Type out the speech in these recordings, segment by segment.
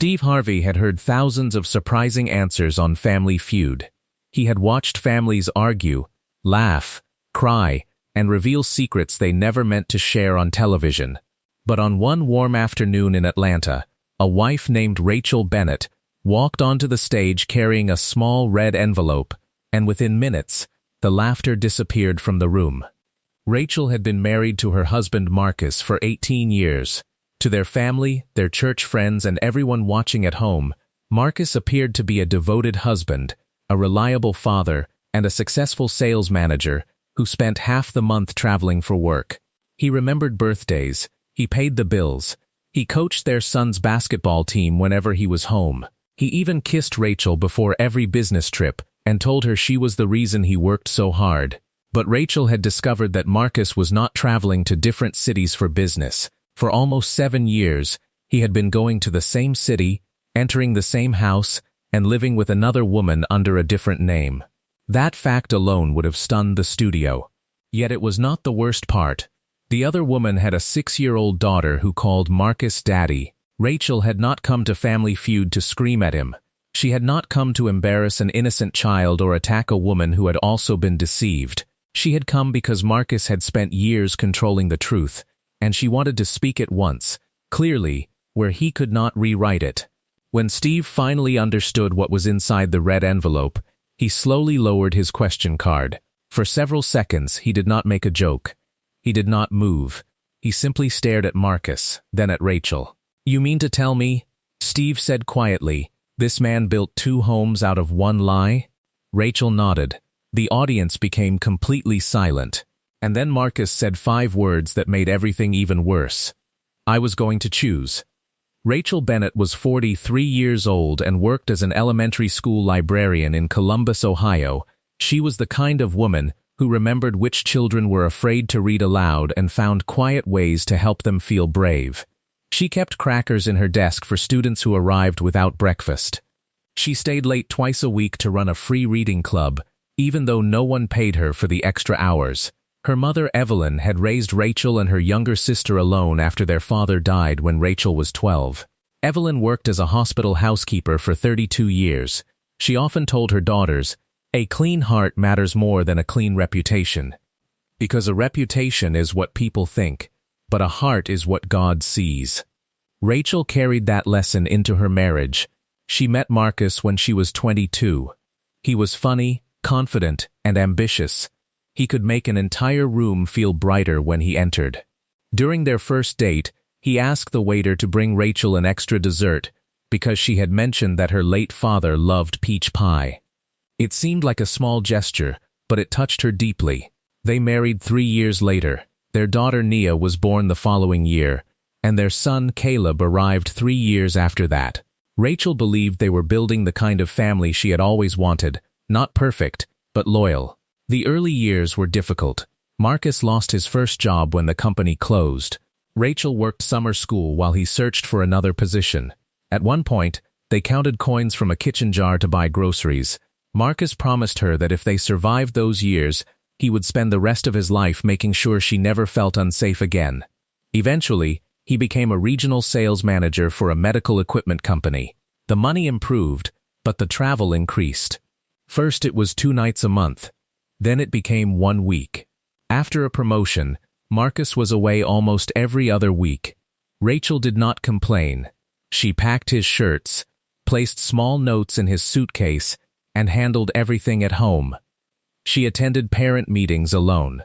Steve Harvey had heard thousands of surprising answers on Family Feud. He had watched families argue, laugh, cry, and reveal secrets they never meant to share on television. But on one warm afternoon in Atlanta, a wife named Rachel Bennett walked onto the stage carrying a small red envelope, and within minutes, the laughter disappeared from the room. Rachel had been married to her husband Marcus for 18 years. To their family, their church friends, and everyone watching at home, Marcus appeared to be a devoted husband, a reliable father, and a successful sales manager who spent half the month traveling for work. He remembered birthdays, he paid the bills, he coached their son's basketball team whenever he was home. He even kissed Rachel before every business trip and told her she was the reason he worked so hard. But Rachel had discovered that Marcus was not traveling to different cities for business. For almost 7 years, he had been going to the same city, entering the same house, and living with another woman under a different name. That fact alone would have stunned the studio. Yet it was not the worst part. The other woman had a 6-year-old daughter who called Marcus Daddy. Rachel had not come to Family Feud to scream at him. She had not come to embarrass an innocent child or attack a woman who had also been deceived. She had come because Marcus had spent years controlling the truth, and she wanted to speak it once, clearly, where he could not rewrite it. When Steve finally understood what was inside the red envelope, he slowly lowered his question card. For several seconds, he did not make a joke. He did not move. He simply stared at Marcus, then at Rachel. "You mean to tell me," Steve said quietly, "this man built 2 homes out of 1 lie?" Rachel nodded. The audience became completely silent. And then Marcus said 5 words that made everything even worse. "I was going to choose." Rachel Bennett was 43 years old and worked as an elementary school librarian in Columbus, Ohio. She was the kind of woman who remembered which children were afraid to read aloud and found quiet ways to help them feel brave. She kept crackers in her desk for students who arrived without breakfast. She stayed late twice a week to run a free reading club, even though no one paid her for the extra hours. Her mother, Evelyn, had raised Rachel and her younger sister alone after their father died when Rachel was 12. Evelyn worked as a hospital housekeeper for 32 years. She often told her daughters, "A clean heart matters more than a clean reputation. Because a reputation is what people think, but a heart is what God sees." Rachel carried that lesson into her marriage. She met Marcus when she was 22. He was funny, confident, and ambitious. He could make an entire room feel brighter when he entered. During their first date, he asked the waiter to bring Rachel an extra dessert because she had mentioned that her late father loved peach pie. It seemed like a small gesture, but it touched her deeply. They married 3 years later. Their daughter Nia was born the following year, and their son Caleb arrived 3 years after that. Rachel believed they were building the kind of family she had always wanted, not perfect, but loyal. The early years were difficult. Marcus lost his first job when the company closed. Rachel worked summer school while he searched for another position. At one point, they counted coins from a kitchen jar to buy groceries. Marcus promised her that if they survived those years, he would spend the rest of his life making sure she never felt unsafe again. Eventually, he became a regional sales manager for a medical equipment company. The money improved, but the travel increased. First it was 2 nights a month. Then it became 1 week. After a promotion, Marcus was away almost every other week. Rachel did not complain. She packed his shirts, placed small notes in his suitcase, and handled everything at home. She attended parent meetings alone.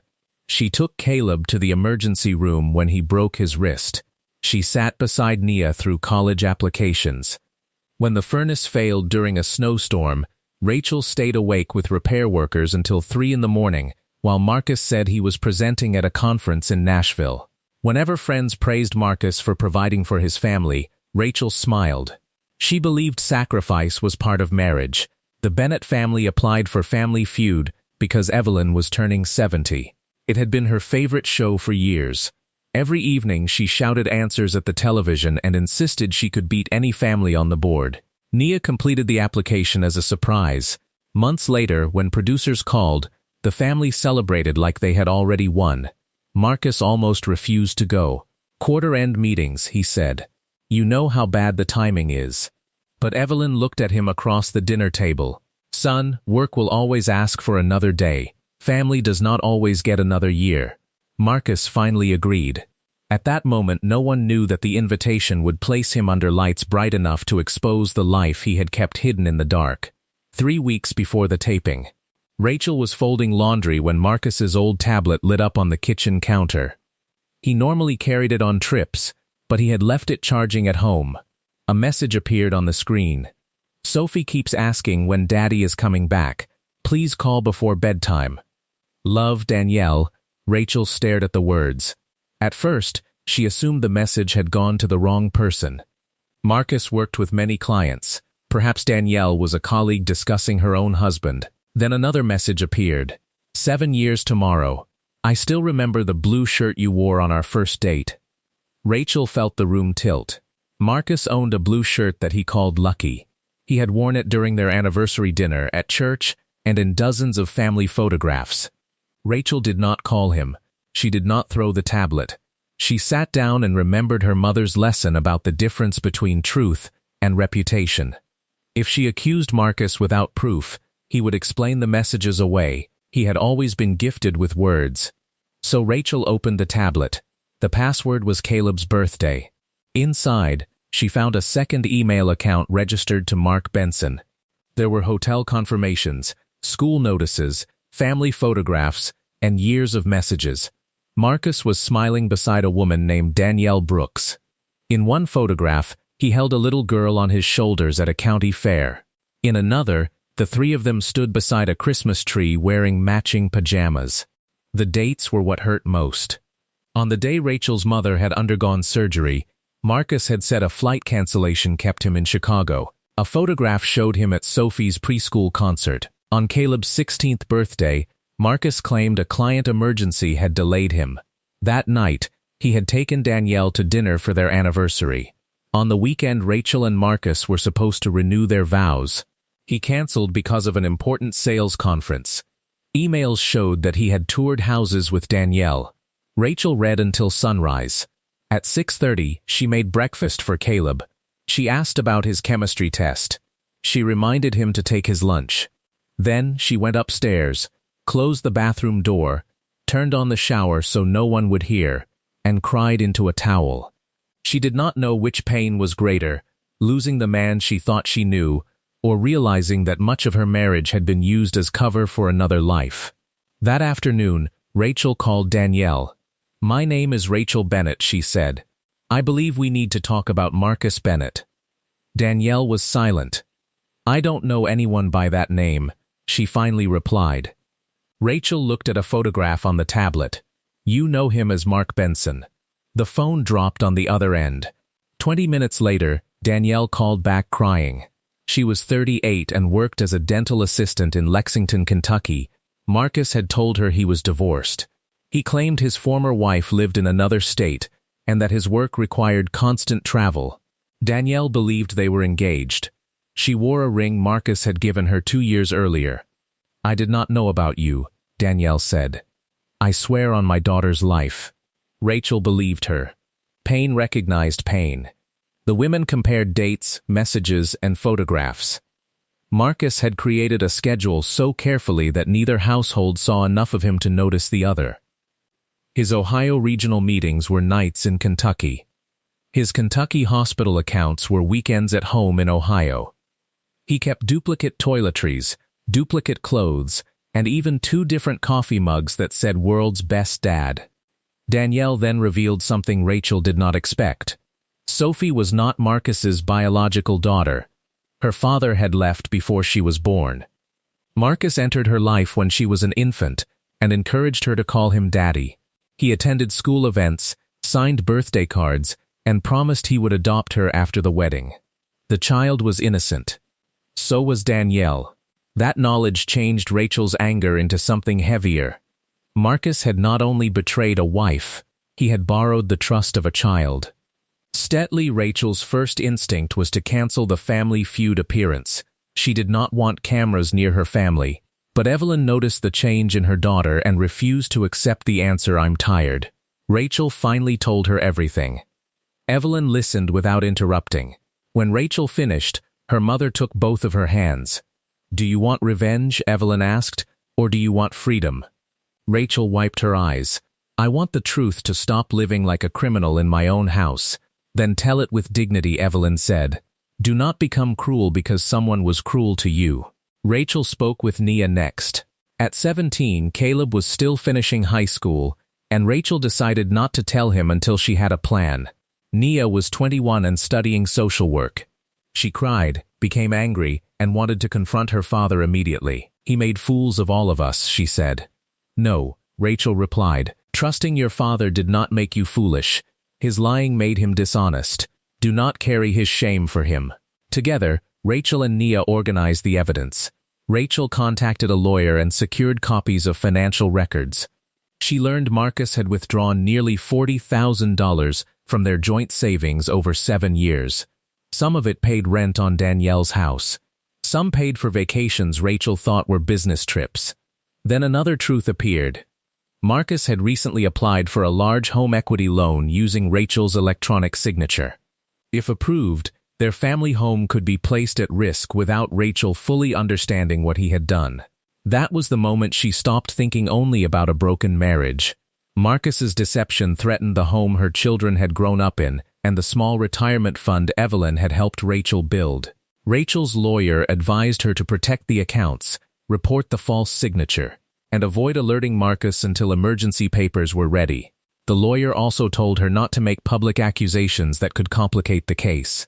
She took Caleb to the emergency room when he broke his wrist. She sat beside Nia through college applications. When the furnace failed during a snowstorm, Rachel stayed awake with repair workers until 3 in the morning, while Marcus said he was presenting at a conference in Nashville. Whenever friends praised Marcus for providing for his family, Rachel smiled. She believed sacrifice was part of marriage. The Bennett family applied for Family Feud because Evelyn was turning 70. It had been her favorite show for years. Every evening she shouted answers at the television and insisted she could beat any family on the board. Nia completed the application as a surprise. Months later, when producers called, the family celebrated like they had already won. Marcus almost refused to go. "Quarter-end meetings," he said. You know how bad the timing is. But Evelyn looked at him across the dinner table. Son, work will always ask for another day. Family does not always get another year. Marcus finally agreed. At that moment, no one knew that the invitation would place him under lights bright enough to expose the life he had kept hidden in the dark. 3 weeks before the taping, Rachel was folding laundry when Marcus's old tablet lit up on the kitchen counter. He normally carried it on trips, but he had left it charging at home. A message appeared on the screen. Sophie keeps asking when Daddy is coming back. Please call before bedtime. Love, Danielle. Rachel stared at the words. At first, she assumed the message had gone to the wrong person. Marcus worked with many clients. Perhaps Danielle was a colleague discussing her own husband. Then another message appeared. 7 years tomorrow. I still remember the blue shirt you wore on our first date. Rachel felt the room tilt. Marcus owned a blue shirt that he called Lucky. He had worn it during their anniversary dinner, at church, and in dozens of family photographs. Rachel did not call him. She did not throw the tablet. She sat down and remembered her mother's lesson about the difference between truth and reputation. If she accused Marcus without proof, he would explain the messages away. He had always been gifted with words. So Rachel opened the tablet. The password was Caleb's birthday. Inside, she found a second email account registered to Mark Benson. There were hotel confirmations, school notices, family photographs, and years of messages. Marcus was smiling beside a woman named Danielle Brooks. In one photograph, he held a little girl on his shoulders at a county fair. In another, the three of them stood beside a Christmas tree wearing matching pajamas. The dates were what hurt most. On the day Rachel's mother had undergone surgery, Marcus had said a flight cancellation kept him in Chicago. A photograph showed him at Sophie's preschool concert. On Caleb's 16th birthday, Marcus claimed a client emergency had delayed him. That night, he had taken Danielle to dinner for their anniversary. On the weekend, Rachel and Marcus were supposed to renew their vows. He canceled because of an important sales conference. Emails showed that he had toured houses with Danielle. Rachel read until sunrise. At 6:30, she made breakfast for Caleb. She asked about his chemistry test. She reminded him to take his lunch. Then she went upstairs, closed the bathroom door, turned on the shower so no one would hear, and cried into a towel. She did not know which pain was greater, losing the man she thought she knew, or realizing that much of her marriage had been used as cover for another life. That afternoon, Rachel called Danielle. "My name is Rachel Bennett," she said. "I believe we need to talk about Marcus Bennett." Danielle was silent. "I don't know anyone by that name," she finally replied. Rachel looked at a photograph on the tablet. "You know him as Mark Benson." The phone dropped on the other end. 20 minutes later, Danielle called back crying. She was 38 and worked as a dental assistant in Lexington, Kentucky. Marcus had told her he was divorced. He claimed his former wife lived in another state and that his work required constant travel. Danielle believed they were engaged. She wore a ring Marcus had given her 2 years earlier. "I did not know about you," Danielle said. "I swear on my daughter's life." Rachel believed her. Pain recognized pain. The women compared dates, messages, and photographs. Marcus had created a schedule so carefully that neither household saw enough of him to notice the other. His Ohio regional meetings were nights in Kentucky. His Kentucky hospital accounts were weekends at home in Ohio. He kept duplicate toiletries, duplicate clothes, and even 2 different coffee mugs that said "World's Best Dad." Danielle then revealed something Rachel did not expect. Sophie was not Marcus's biological daughter. Her father had left before she was born. Marcus entered her life when she was an infant and encouraged her to call him Daddy. He attended school events, signed birthday cards, and promised he would adopt her after the wedding. The child was innocent. So was Danielle. That knowledge changed Rachel's anger into something heavier. Marcus had not only betrayed a wife, he had borrowed the trust of a child. Steadily, Rachel's first instinct was to cancel the Family Feud appearance. She did not want cameras near her family. But Evelyn noticed the change in her daughter and refused to accept the answer, "I'm tired." Rachel finally told her everything. Evelyn listened without interrupting. When Rachel finished, her mother took both of her hands. "Do you want revenge?" Evelyn asked, "or do you want freedom?" Rachel wiped her eyes. "I want the truth to stop living like a criminal in my own house." "Then tell it with dignity," Evelyn said. "Do not become cruel because someone was cruel to you." Rachel spoke with Nia next. At 17, Caleb was still finishing high school, and Rachel decided not to tell him until she had a plan. Nia was 21 and studying social work. She cried, became angry, and wanted to confront her father immediately. "He made fools of all of us," she said. "No," Rachel replied. "Trusting your father did not make you foolish. His lying made him dishonest. Do not carry his shame for him." Together, Rachel and Nia organized the evidence. Rachel contacted a lawyer and secured copies of financial records. She learned Marcus had withdrawn nearly $40,000 from their joint savings over 7 years. Some of it paid rent on Danielle's house. Some paid for vacations Rachel thought were business trips. Then another truth appeared. Marcus had recently applied for a large home equity loan using Rachel's electronic signature. If approved, their family home could be placed at risk without Rachel fully understanding what he had done. That was the moment she stopped thinking only about a broken marriage. Marcus's deception threatened the home her children had grown up in and the small retirement fund Evelyn had helped Rachel build. Rachel's lawyer advised her to protect the accounts, report the false signature, and avoid alerting Marcus until emergency papers were ready. The lawyer also told her not to make public accusations that could complicate the case.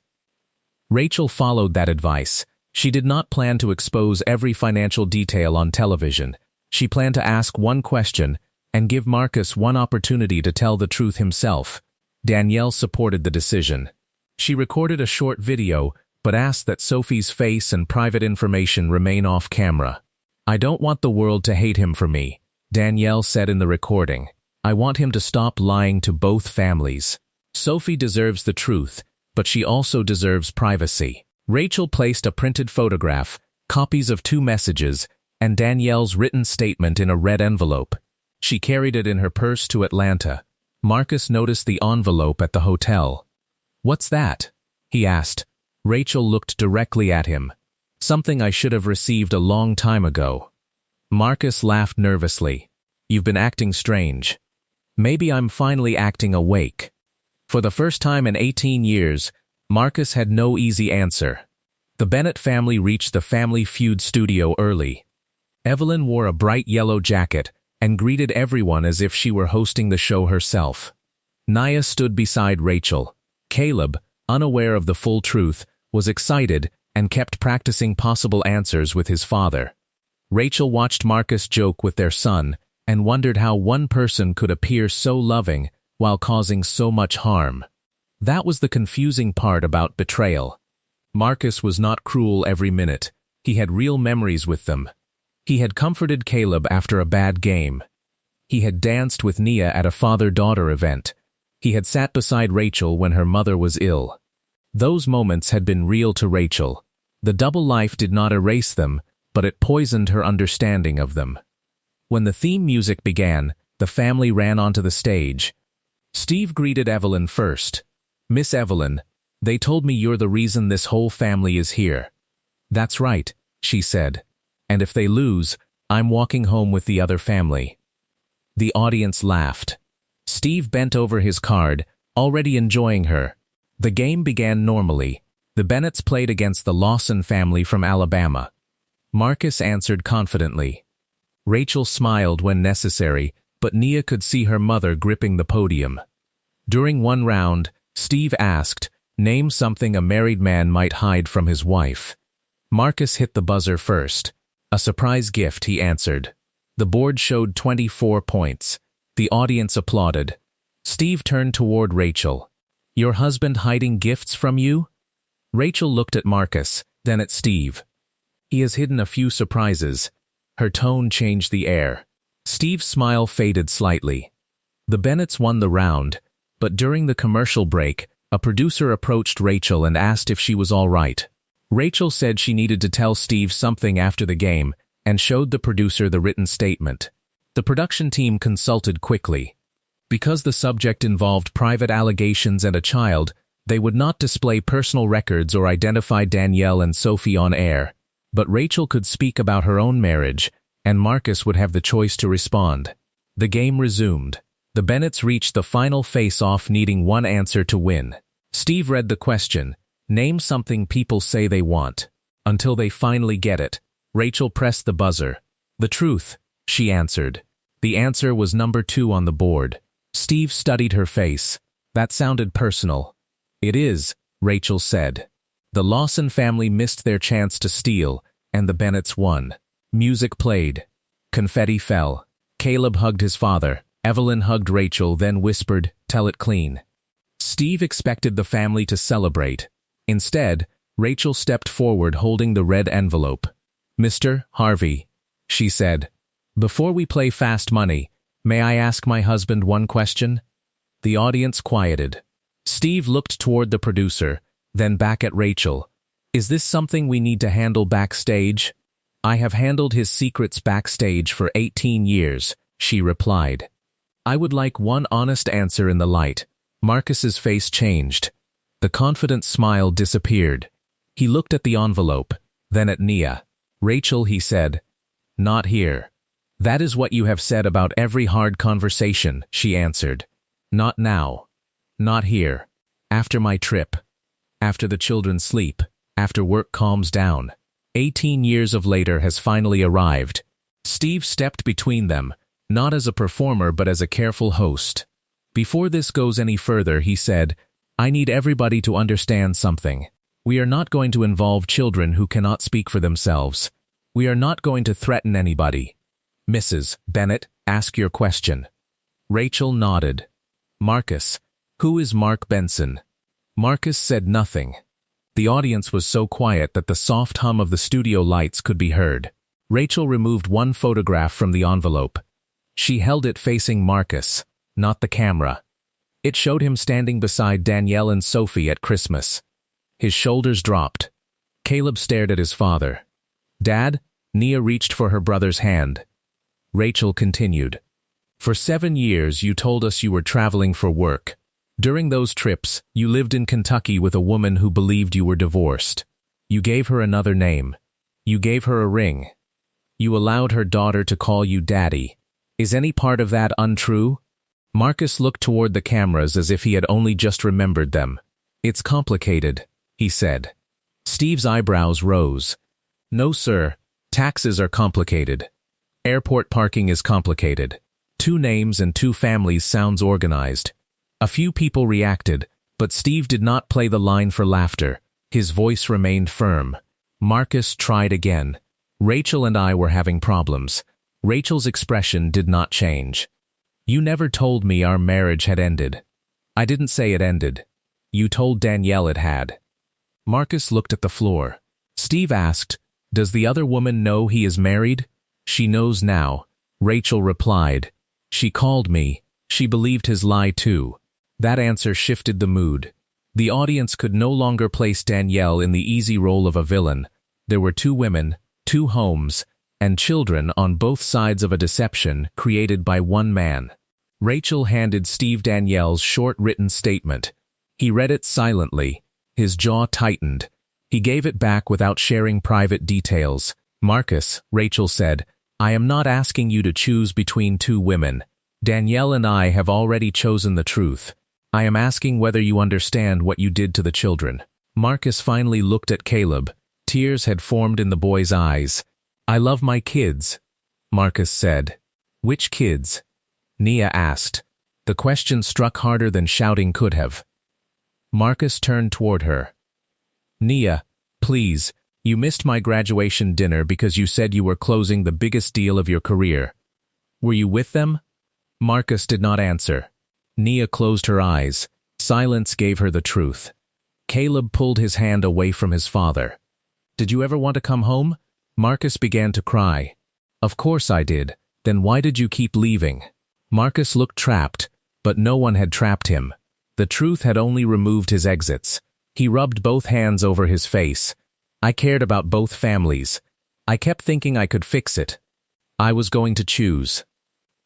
Rachel followed that advice. She did not plan to expose every financial detail on television. She planned to ask one question and give Marcus one opportunity to tell the truth himself. Danielle supported the decision. She recorded a short video, but asked that Sophie's face and private information remain off camera. "I don't want the world to hate him for me," Danielle said in the recording. "I want him to stop lying to both families. Sophie deserves the truth, but she also deserves privacy." Rachel placed a printed photograph, copies of 2 messages, and Danielle's written statement in a red envelope. She carried it in her purse to Atlanta. Marcus noticed the envelope at the hotel. "What's that?" he asked. Rachel looked directly at him. "Something I should have received a long time ago." Marcus laughed nervously. "You've been acting strange." "Maybe I'm finally acting awake." For the first time in 18 years, Marcus had no easy answer. The Bennett family reached the Family Feud studio early. Evelyn wore a bright yellow jacket and greeted everyone as if she were hosting the show herself. Nia stood beside Rachel. Caleb, unaware of the full truth, was excited and kept practicing possible answers with his father. Rachel watched Marcus joke with their son and wondered how one person could appear so loving while causing so much harm. That was the confusing part about betrayal. Marcus was not cruel every minute. He had real memories with them. He had comforted Caleb after a bad game. He had danced with Nia at a father-daughter event. He had sat beside Rachel when her mother was ill. Those moments had been real to Rachel. The double life did not erase them, but it poisoned her understanding of them. When the theme music began, the family ran onto the stage. Steve greeted Evelyn first. "Miss Evelyn, they told me you're the reason this whole family is here." "That's right," she said. "And if they lose, I'm walking home with the other family." The audience laughed. Steve bent over his card, already enjoying her. The game began normally. The Bennetts played against the Lawson family from Alabama. Marcus answered confidently. Rachel smiled when necessary, but Nia could see her mother gripping the podium. During one round, Steve asked, "Name something a married man might hide from his wife." Marcus hit the buzzer first. "A surprise gift," he answered. The board showed 24 points. The audience applauded. Steve turned toward Rachel. "Your husband hiding gifts from you?" Rachel looked at Marcus, then at Steve. "He has hidden a few surprises." Her tone changed the air. Steve's smile faded slightly. The Bennetts won the round, but during the commercial break, a producer approached Rachel and asked if she was all right. Rachel said she needed to tell Steve something after the game and showed the producer the written statement. The production team consulted quickly. Because the subject involved private allegations and a child, they would not display personal records or identify Danielle and Sophie on air. But Rachel could speak about her own marriage, and Marcus would have the choice to respond. The game resumed. The Bennetts reached the final face-off, needing one answer to win. Steve read the question, "Name something people say they want." Until they finally get it, Rachel pressed the buzzer. "The truth," she answered. The answer was number 2 on the board. Steve studied her face. "That sounded personal." "It is," Rachel said. The Lawson family missed their chance to steal, and the Bennetts won. Music played. Confetti fell. Caleb hugged his father. Evelyn hugged Rachel, then whispered, "Tell it clean." Steve expected the family to celebrate. Instead, Rachel stepped forward holding the red envelope. "Mr. Harvey," she said, "before we play fast money, may I ask my husband one question?" The audience quieted. Steve looked toward the producer, then back at Rachel. "Is this something we need to handle backstage?" "I have handled his secrets backstage for 18 years, she replied. "I would like one honest answer in the light." Marcus's face changed. The confident smile disappeared. He looked at the envelope, then at Nia. "Rachel," he said, "not here." "That is what you have said about every hard conversation," she answered. "Not now. Not here. After my trip. After the children sleep. After work calms down." 18 years of later has finally arrived. Steve stepped between them, not as a performer but as a careful host. "Before this goes any further," he said, "I need everybody to understand something. We are not going to involve children who cannot speak for themselves. We are not going to threaten anybody. Mrs. Bennett, ask your question." Rachel nodded. "Marcus, who is Mark Benson?" Marcus said nothing. The audience was so quiet that the soft hum of the studio lights could be heard. Rachel removed one photograph from the envelope. She held it facing Marcus, not the camera. It showed him standing beside Danielle and Sophie at Christmas. His shoulders dropped. Caleb stared at his father. "Dad?" Nia reached for her brother's hand. Rachel continued. "For 7 years you told us you were traveling for work. During those trips, you lived in Kentucky with a woman who believed you were divorced. You gave her another name. You gave her a ring. You allowed her daughter to call you Daddy. Is any part of that untrue?" Marcus looked toward the cameras as if he had only just remembered them. "It's complicated," he said. Steve's eyebrows rose. "No, sir. Taxes are complicated. Airport parking is complicated. 2 names and 2 families sounds organized." A few people reacted, but Steve did not play the line for laughter. His voice remained firm. Marcus tried again. "Rachel and I were having problems." Rachel's expression did not change. "You never told me our marriage had ended." "I didn't say it ended. You told Danielle it had." Marcus looked at the floor. Steve asked, "Does the other woman know he is married?" "She knows now," Rachel replied. "She called me. She believed his lie too." That answer shifted the mood. The audience could no longer place Danielle in the easy role of a villain. There were 2 women, 2 homes, and children on both sides of a deception created by one man. Rachel handed Steve Danielle's short written statement. He read it silently. His jaw tightened. He gave it back without sharing private details. "Marcus," Rachel said, "I am not asking you to choose between 2 women. Danielle and I have already chosen the truth. I am asking whether you understand what you did to the children." Marcus finally looked at Caleb. Tears had formed in the boy's eyes. "I love my kids," Marcus said. "Which kids?" Nia asked. The question struck harder than shouting could have. Marcus turned toward her. "Nia, please, you missed my graduation dinner because you said you were closing the biggest deal of your career. Were you with them?" Marcus did not answer. Nia closed her eyes. Silence gave her the truth. Caleb pulled his hand away from his father. "Did you ever want to come home?" Marcus began to cry. "Of course I did. Then why did you keep leaving?" Marcus looked trapped, but no one had trapped him. The truth had only removed his exits. He rubbed both hands over his face. "I cared about both families. I kept thinking I could fix it. I was going to choose."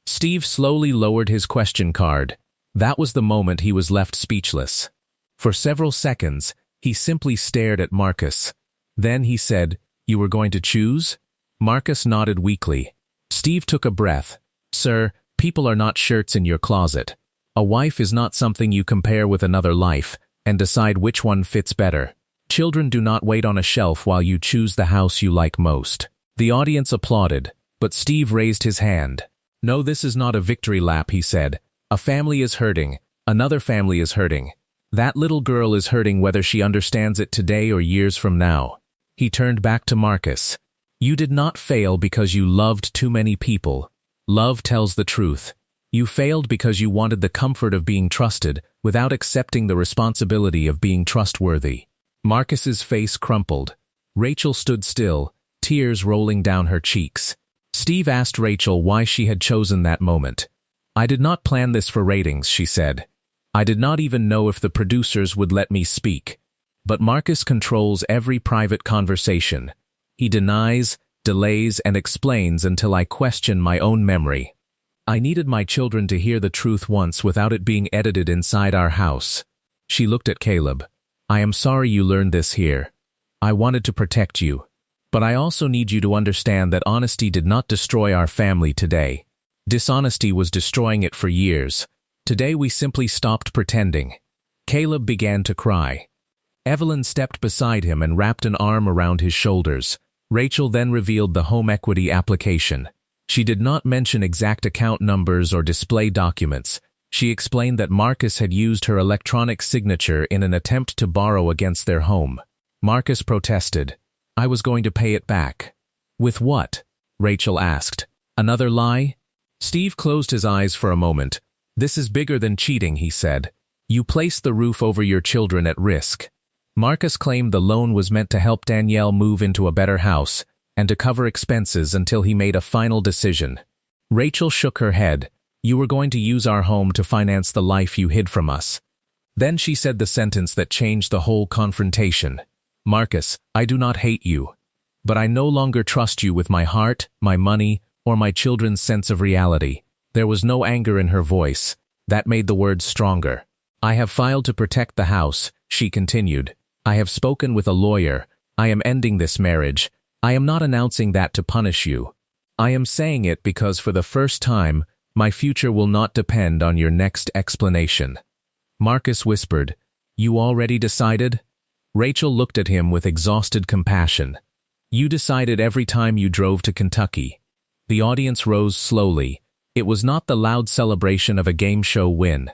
Steve slowly lowered his question card. That was the moment he was left speechless. For several seconds, he simply stared at Marcus. Then he said, "You were going to choose?" Marcus nodded weakly. Steve took a breath. "Sir, people are not shirts in your closet. A wife is not something you compare with another life and decide which one fits better. Children do not wait on a shelf while you choose the house you like most." The audience applauded, but Steve raised his hand. "No, this is not a victory lap," he said. "A family is hurting. Another family is hurting. That little girl is hurting whether she understands it today or years from now." He turned back to Marcus. "You did not fail because you loved too many people. Love tells the truth. You failed because you wanted the comfort of being trusted without accepting the responsibility of being trustworthy." Marcus's face crumpled. Rachel stood still, tears rolling down her cheeks. Steve asked Rachel why she had chosen that moment. "I did not plan this for ratings," she said. "I did not even know if the producers would let me speak. But Marcus controls every private conversation. He denies, delays, and explains until I question my own memory. I needed my children to hear the truth once without it being edited inside our house." She looked at Caleb. "I am sorry you learned this here. I wanted to protect you. But I also need you to understand that honesty did not destroy our family today. Dishonesty was destroying it for years. Today we simply stopped pretending." Caleb began to cry. Evelyn stepped beside him and wrapped an arm around his shoulders. Rachel then revealed the home equity application. She did not mention exact account numbers or display documents. She explained that Marcus had used her electronic signature in an attempt to borrow against their home. Marcus protested. "I was going to pay it back." "With what?" Rachel asked. "Another lie?" Steve closed his eyes for a moment. "This is bigger than cheating," he said. "You placed the roof over your children at risk." Marcus claimed the loan was meant to help Danielle move into a better house and to cover expenses until he made a final decision. Rachel shook her head. "You were going to use our home to finance the life you hid from us." Then she said the sentence that changed the whole confrontation. "Marcus, I do not hate you, but I no longer trust you with my heart, my money, or my children's sense of reality." There was no anger in her voice. That made the words stronger. "I have filed to protect the house," she continued. "I have spoken with a lawyer. I am ending this marriage. I am not announcing that to punish you. I am saying it because for the first time, my future will not depend on your next explanation." Marcus whispered, "You already decided?" Rachel looked at him with exhausted compassion. "You decided every time you drove to Kentucky." The audience rose slowly. It was not the loud celebration of a game show win.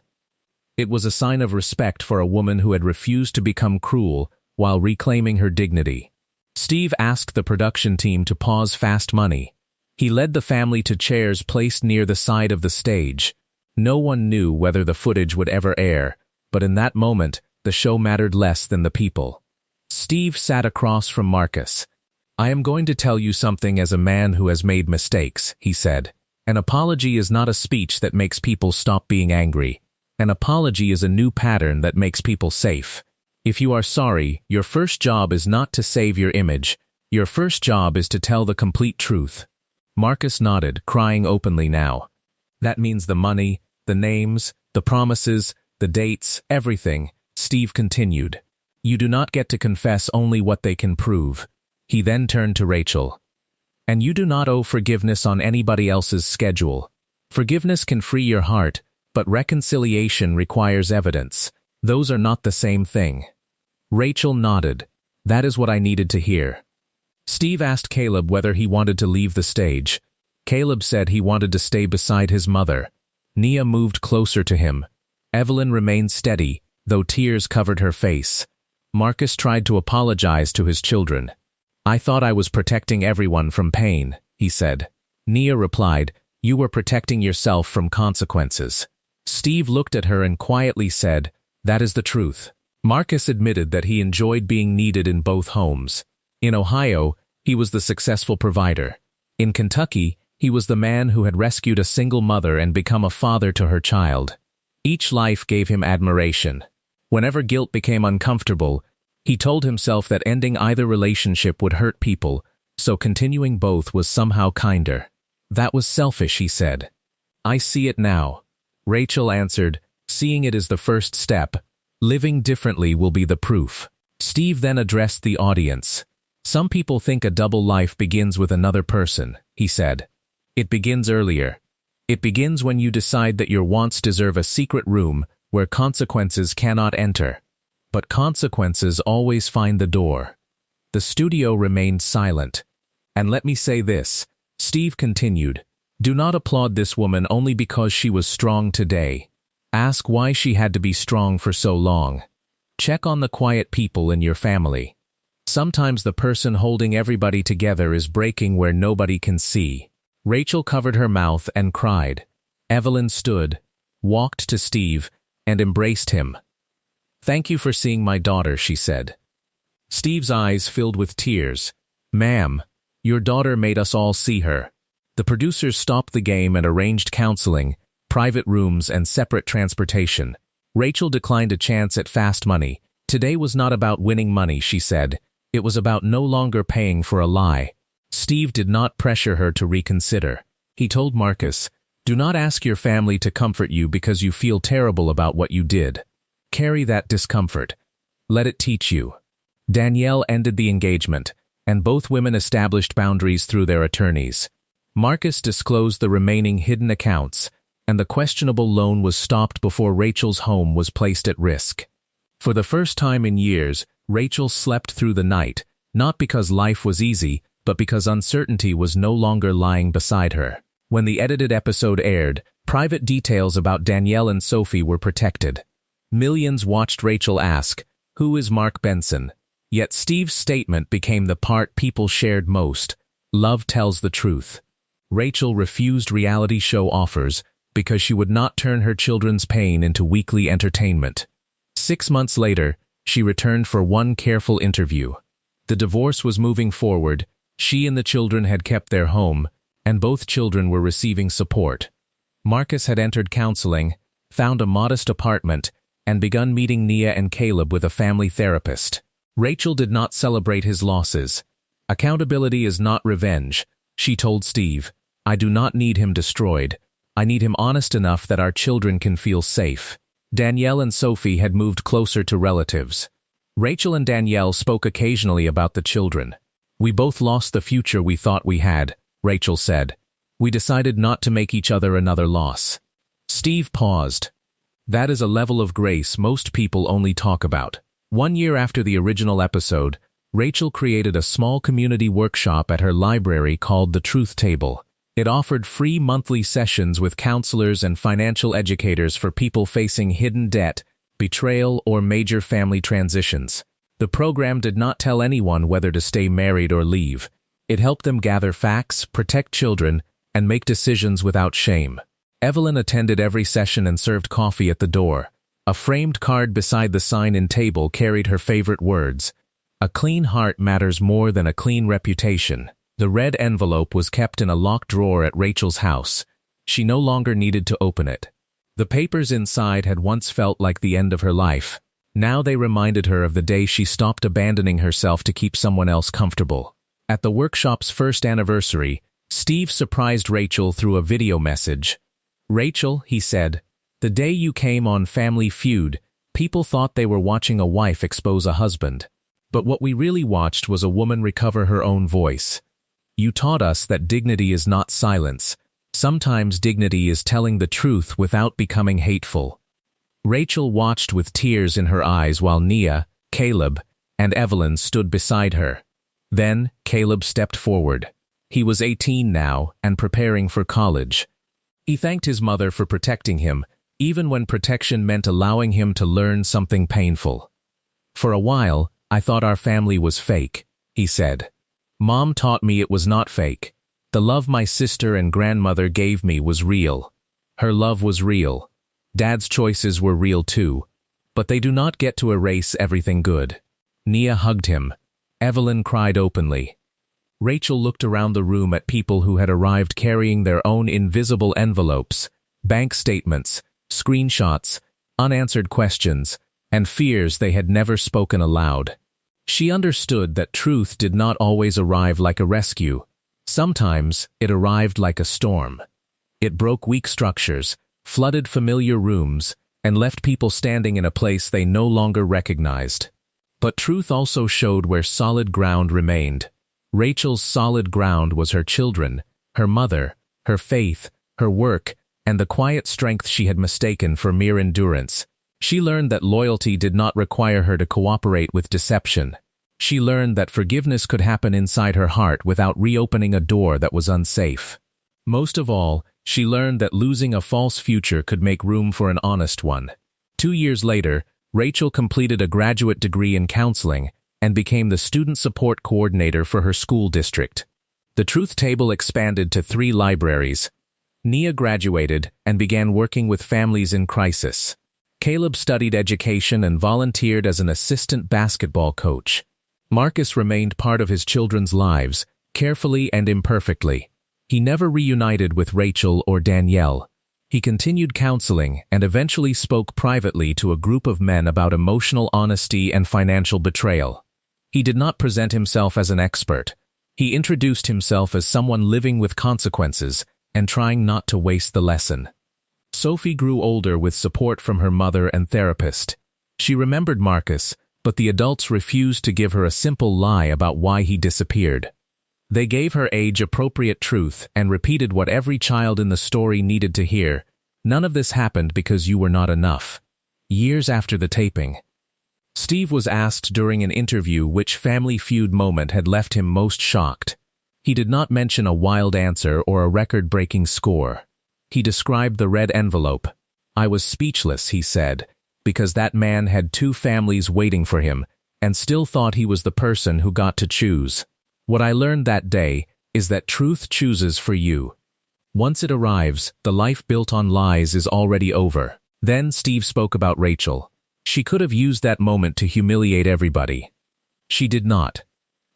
It was a sign of respect for a woman who had refused to become cruel while reclaiming her dignity. Steve asked the production team to pause Fast Money. He led the family to chairs placed near the side of the stage. No one knew whether the footage would ever air, but in that moment, the show mattered less than the people. Steve sat across from Marcus. "I am going to tell you something as a man who has made mistakes," he said. "An apology is not a speech that makes people stop being angry. An apology is a new pattern that makes people safe. If you are sorry, your first job is not to save your image. Your first job is to tell the complete truth." Marcus nodded, crying openly now. "That means the money, the names, the promises, the dates, everything," Steve continued. "You do not get to confess only what they can prove." He then turned to Rachel. "And you do not owe forgiveness on anybody else's schedule. Forgiveness can free your heart, but reconciliation requires evidence. Those are not the same thing." Rachel nodded. "That is what I needed to hear." Steve asked Caleb whether he wanted to leave the stage. Caleb said he wanted to stay beside his mother. Nia moved closer to him. Evelyn remained steady, though tears covered her face. Marcus tried to apologize to his children. "I thought I was protecting everyone from pain," he said. Nia replied, "You were protecting yourself from consequences." Steve looked at her and quietly said, "That is the truth." Marcus admitted that he enjoyed being needed in both homes. In Ohio, he was the successful provider. In Kentucky, he was the man who had rescued a single mother and become a father to her child. Each life gave him admiration. Whenever guilt became uncomfortable, he told himself that ending either relationship would hurt people, so continuing both was somehow kinder. "That was selfish," he said. I see it now. Rachel answered, seeing it is the first step. Living differently will be the proof. Steve then addressed the audience. Some people think a double life begins with another person, he said. It begins earlier. It begins when you decide that your wants deserve a secret room where consequences cannot enter. But consequences always find the door. The studio remained silent. And let me say this, Steve continued, do not applaud this woman only because she was strong today. Ask why she had to be strong for so long. Check on the quiet people in your family. Sometimes the person holding everybody together is breaking where nobody can see. Rachel covered her mouth and cried. Evelyn stood, walked to Steve, and embraced him. Thank you for seeing my daughter, she said. Steve's eyes filled with tears. Ma'am, your daughter made us all see her. The producers stopped the game and arranged counseling, private rooms, and separate transportation. Rachel declined a chance at fast money. Today was not about winning money, she said. It was about no longer paying for a lie. Steve did not pressure her to reconsider. He told Marcus, do not ask your family to comfort you because you feel terrible about what you did. Carry that discomfort. Let it teach you. Danielle ended the engagement, and both women established boundaries through their attorneys. Marcus disclosed the remaining hidden accounts, and the questionable loan was stopped before Rachel's home was placed at risk. For the first time in years, Rachel slept through the night, not because life was easy, but because uncertainty was no longer lying beside her. When the edited episode aired, private details about Danielle and Sophie were protected. Millions watched Rachel ask, who is Mark Benson? Yet Steve's statement became the part people shared most. Love tells the truth. Rachel refused reality show offers because she would not turn her children's pain into weekly entertainment. 6 months later, she returned for one careful interview. The divorce was moving forward, she and the children had kept their home, and both children were receiving support. Marcus had entered counseling, found a modest apartment, and begun meeting Nia and Caleb with a family therapist. Rachel did not celebrate his losses. Accountability is not revenge, she told Steve. I do not need him destroyed. I need him honest enough that our children can feel safe. Danielle and Sophie had moved closer to relatives. Rachel and Danielle spoke occasionally about the children. We both lost the future we thought we had, Rachel said. We decided not to make each other another loss. Steve paused. That is a level of grace most people only talk about. 1 year after the original episode, Rachel created a small community workshop at her library called The Truth Table. It offered free monthly sessions with counselors and financial educators for people facing hidden debt, betrayal, or major family transitions. The program did not tell anyone whether to stay married or leave. It helped them gather facts, protect children, and make decisions without shame. Evelyn attended every session and served coffee at the door. A framed card beside the sign-in table carried her favorite words. A clean heart matters more than a clean reputation. The red envelope was kept in a locked drawer at Rachel's house. She no longer needed to open it. The papers inside had once felt like the end of her life. Now they reminded her of the day she stopped abandoning herself to keep someone else comfortable. At the workshop's first anniversary, Steve surprised Rachel through a video message. Rachel, he said, the day you came on Family Feud, people thought they were watching a wife expose a husband. But what we really watched was a woman recover her own voice. You taught us that dignity is not silence. Sometimes dignity is telling the truth without becoming hateful. Rachel watched with tears in her eyes while Nia, Caleb, and Evelyn stood beside her. Then, Caleb stepped forward. He was 18 now and preparing for college. He thanked his mother for protecting him, even when protection meant allowing him to learn something painful. For a while, I thought our family was fake, he said. Mom taught me it was not fake. The love my sister and grandmother gave me was real. Her love was real. Dad's choices were real too. But they do not get to erase everything good. Nia hugged him. Evelyn cried openly. Rachel looked around the room at people who had arrived carrying their own invisible envelopes, bank statements, screenshots, unanswered questions, and fears they had never spoken aloud. She understood that truth did not always arrive like a rescue. Sometimes it arrived like a storm. It broke weak structures, flooded familiar rooms, and left people standing in a place they no longer recognized. But truth also showed where solid ground remained. Rachel's solid ground was her children, her mother, her faith, her work, and the quiet strength she had mistaken for mere endurance. She learned that loyalty did not require her to cooperate with deception. She learned that forgiveness could happen inside her heart without reopening a door that was unsafe. Most of all, she learned that losing a false future could make room for an honest one. 2 years later, Rachel completed a graduate degree in counseling and became the student support coordinator for her school district. The Truth Table expanded to 3 libraries. Nia graduated and began working with families in crisis. Caleb studied education and volunteered as an assistant basketball coach. Marcus remained part of his children's lives, carefully and imperfectly. He never reunited with Rachel or Danielle. He continued counseling and eventually spoke privately to a group of men about emotional honesty and financial betrayal. He did not present himself as an expert. He introduced himself as someone living with consequences and trying not to waste the lesson. Sophie grew older with support from her mother and therapist. She remembered Marcus, but the adults refused to give her a simple lie about why he disappeared. They gave her age-appropriate truth and repeated what every child in the story needed to hear. None of this happened because you were not enough. Years after the taping, Steve was asked during an interview which Family Feud moment had left him most shocked. He did not mention a wild answer or a record-breaking score. He described the red envelope. "I was speechless," he said, because that man had 2 families waiting for him and still thought he was the person who got to choose. What I learned that day is that truth chooses for you. Once it arrives, the life built on lies is already over. Then Steve spoke about Rachel. She could have used that moment to humiliate everybody. She did not.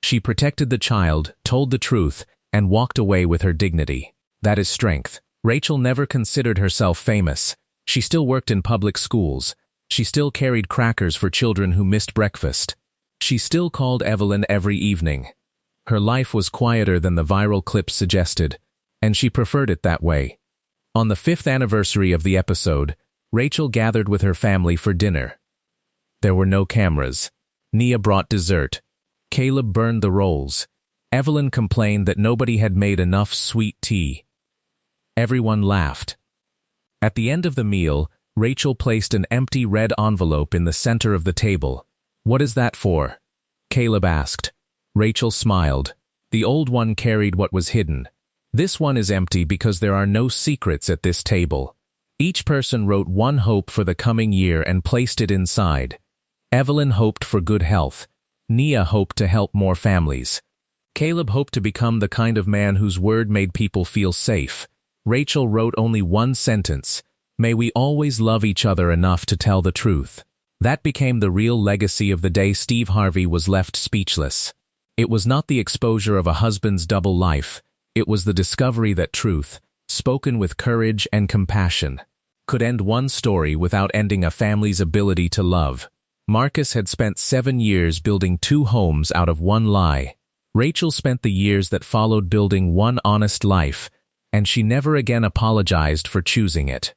She protected the child, told the truth, and walked away with her dignity. That is strength. Rachel never considered herself famous. She still worked in public schools. She still carried crackers for children who missed breakfast. She still called Evelyn every evening. Her life was quieter than the viral clips suggested, and she preferred it that way. On the 5th anniversary of the episode, Rachel gathered with her family for dinner. There were no cameras. Nia brought dessert. Caleb burned the rolls. Evelyn complained that nobody had made enough sweet tea. Everyone laughed. At the end of the meal, Rachel placed an empty red envelope in the center of the table. "What is that for?" Caleb asked. Rachel smiled. "The old one carried what was hidden. This one is empty because there are no secrets at this table." Each person wrote one hope for the coming year and placed it inside. Evelyn hoped for good health. Nia hoped to help more families. Caleb hoped to become the kind of man whose word made people feel safe. Rachel wrote only one sentence: "May we always love each other enough to tell the truth." That became the real legacy of the day Steve Harvey was left speechless. It was not the exposure of a husband's double life. It was the discovery that truth, spoken with courage and compassion, could end one story without ending a family's ability to love. Marcus had spent 7 years building 2 homes out of one lie. Rachel spent the years that followed building one honest life, and she never again apologized for choosing it.